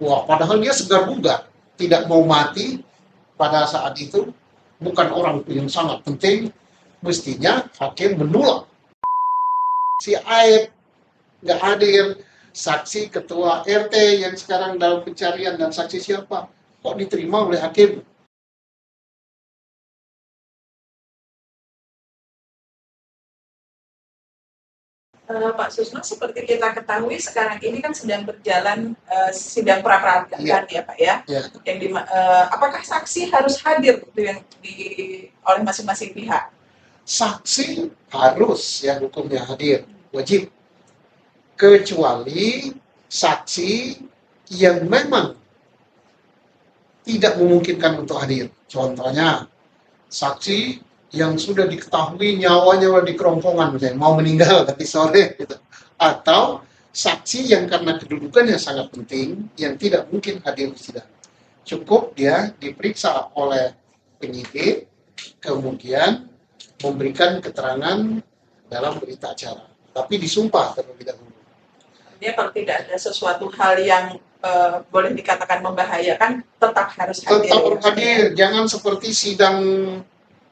Wah, padahal dia segar bugar, tidak mau mati pada saat itu, bukan orang yang sangat penting, mestinya hakim menolak. Si Aib nggak hadir, saksi ketua RT yang sekarang dalam pencarian dan saksi siapa, kok diterima oleh hakim? Pak Susno, seperti kita ketahui sekarang ini kan sedang berjalan sidang pra-peradilan ya Pak ya. Yang apakah saksi harus hadir oleh masing-masing pihak? Saksi harus ya hukumnya hadir, wajib. Kecuali saksi yang memang tidak memungkinkan untuk hadir. Contohnya, saksi yang sudah diketahui nyawanya di kerongkongan, misalnya mau meninggal nanti sore, gitu. Atau saksi yang karena kedudukannya sangat penting, yang tidak mungkin hadir di sidang. Cukup dia diperiksa oleh penyidik, kemudian memberikan keterangan dalam berita acara. Tapi disumpah terlebih dahulu. Dia kalau tidak ada sesuatu hal yang boleh dikatakan membahayakan, tetap harus hadir. Tetap hadir, jangan seperti sidang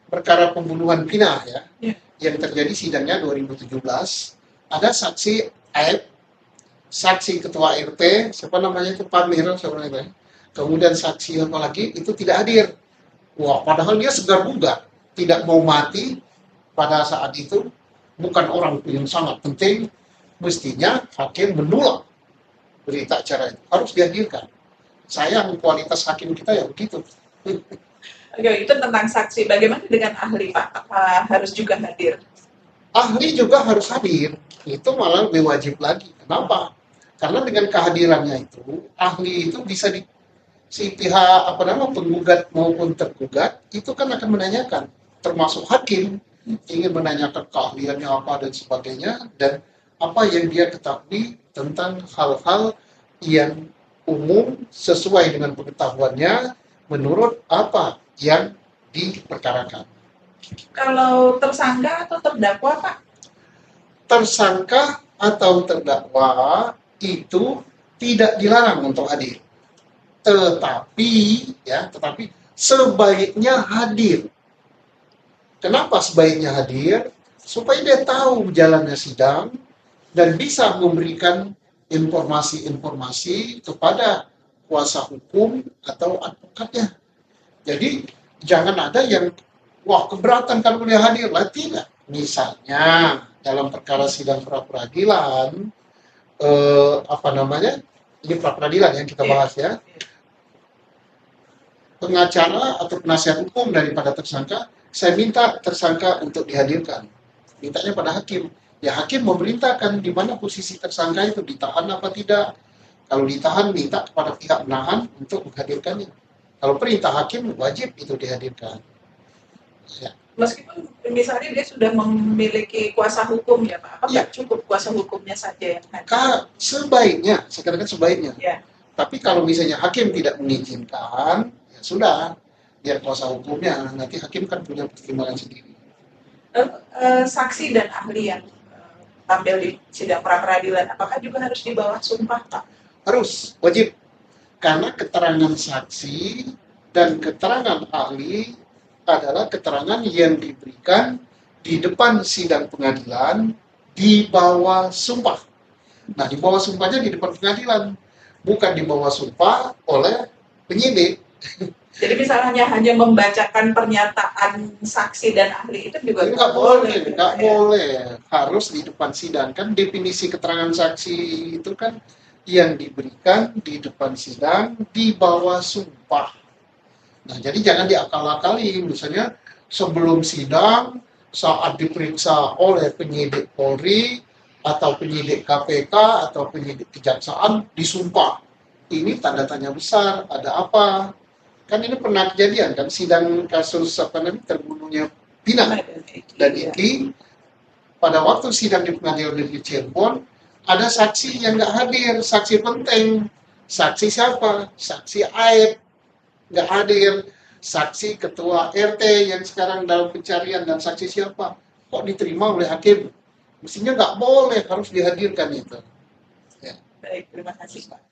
perkara pembunuhan Pina ya, yang terjadi sidangnya 2017, ada saksi Aib, saksi ketua RT, siapa namanya itu Pak Mir, kemudian saksi apa lagi itu tidak hadir. Wah, padahal dia segar bugar, tidak mau mati pada saat itu, bukan orang yang sangat penting, mestinya hakim menolak berita acara itu, harus dihadirkan. Sayang kualitas hakim kita ya begitu. Oke, itu tentang saksi. Bagaimana dengan ahli, Pak? Apa harus juga hadir? Ahli juga harus hadir. Itu malah lebih wajib lagi. Kenapa? Karena dengan kehadirannya itu, ahli itu bisa si pihak penggugat maupun tergugat itu kan akan menanyakan, termasuk hakim ingin menanyakan keahliannya apa dan sebagainya, dan apa yang dia ketahui tentang hal-hal yang umum sesuai dengan pengetahuannya menurut apa yang diperkarakan. Kalau tersangka atau terdakwa, Pak? Tersangka atau terdakwa itu tidak dilarang untuk hadir. Tetapi sebaiknya hadir. Kenapa sebaiknya hadir? Supaya dia tahu jalannya sidang dan bisa memberikan informasi-informasi kepada kuasa hukum atau advokatnya. Jadi jangan ada yang keberatan kalau dia hadir lah, tidak. Misalnya dalam perkara sidang pra-peradilan, ini pra-peradilan yang kita bahas ya. Pengacara atau penasihat hukum daripada tersangka, saya minta tersangka untuk dihadirkan. Mintanya pada hakim. Ya hakim memerintahkan di mana posisi tersangka itu, ditahan apa tidak. Kalau ditahan, minta kepada pihak menahan untuk menghadirkannya. Kalau perintah hakim, wajib itu dihadirkan. Ya. Meskipun misalnya dia sudah memiliki kuasa hukum ya Pak, apakah cukup kuasa hukumnya saja yang hadir? Sebaiknya, sekarang kan sebaiknya. Ya. Tapi kalau misalnya hakim tidak mengizinkan, ya sudah, biar kuasa hukumnya, nanti hakim kan punya pertimbangan sendiri. Saksi dan ahli yang tampil di sidang pra-peradilan, apakah juga harus di bawah sumpah, Pak? Harus, wajib. Karena keterangan saksi dan keterangan ahli adalah keterangan yang diberikan di depan sidang pengadilan di bawah sumpah. Nah, di bawah sumpahnya di depan pengadilan, bukan di bawah sumpah oleh penyidik. Jadi misalnya hanya membacakan pernyataan saksi dan ahli itu juga nggak boleh. Nggak boleh, harus di depan sidang. Kan definisi keterangan saksi itu kan yang diberikan di depan sidang di bawah sumpah. Nah, jadi jangan diakal-akali. Misalnya sebelum sidang, saat diperiksa oleh penyidik Polri atau penyidik KPK atau penyidik Kejaksaan disumpah. Ini tanda tanya besar, ada apa? Kan ini pernah kejadian kan, sidang kasus terbunuhnya Pina dan Iki. Pada waktu sidang di Pengadilan Negeri Cirebon, ada saksi yang nggak hadir, saksi penting. Saksi siapa? Saksi Aib nggak hadir. Saksi ketua RT yang sekarang dalam pencarian dan saksi siapa? Kok diterima oleh hakim? Mestinya nggak boleh, harus dihadirkan itu. Ya. Baik, terima kasih Pak.